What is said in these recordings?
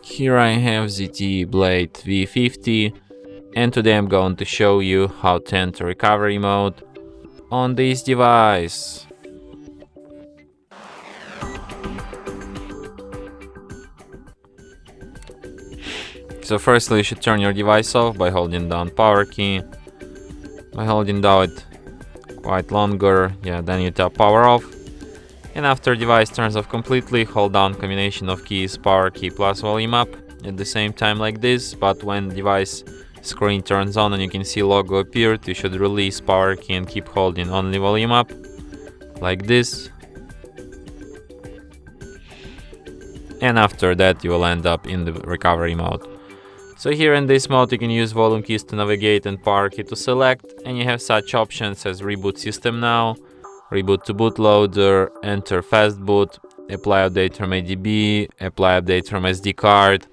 Here I have ZTE Blade V50, and today I'm going to show you how to enter recovery mode on this device. So firstly, you should turn your device off by holding down power key. By holding down it quite longer, then you tap power off. And after device turns off completely, hold down combination of keys power key plus volume up at the same time like this, but when device screen turns on and you can see logo appeared, you should release power key and keep holding only volume up like this. And after that you will end up in the recovery mode. So here in this mode you can use volume keys to navigate and power key to select, and you have such options as reboot system now, reboot to bootloader, enter fast boot, apply update from ADB, apply update from SD card,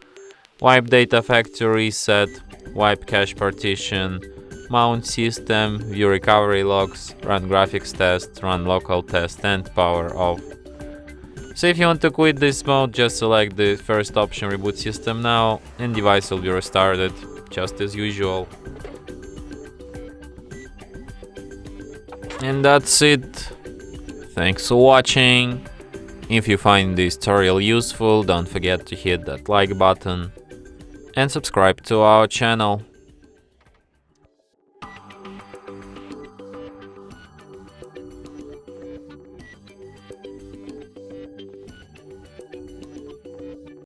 wipe data factory reset, wipe cache partition, mount system, view recovery logs, run graphics test, run local test, and power off. So if you want to quit this mode, just select the first option, reboot system now, and device will be restarted just as usual. And that's it. Thanks for watching. If you find this tutorial useful, don't forget to hit that like button and subscribe to our channel.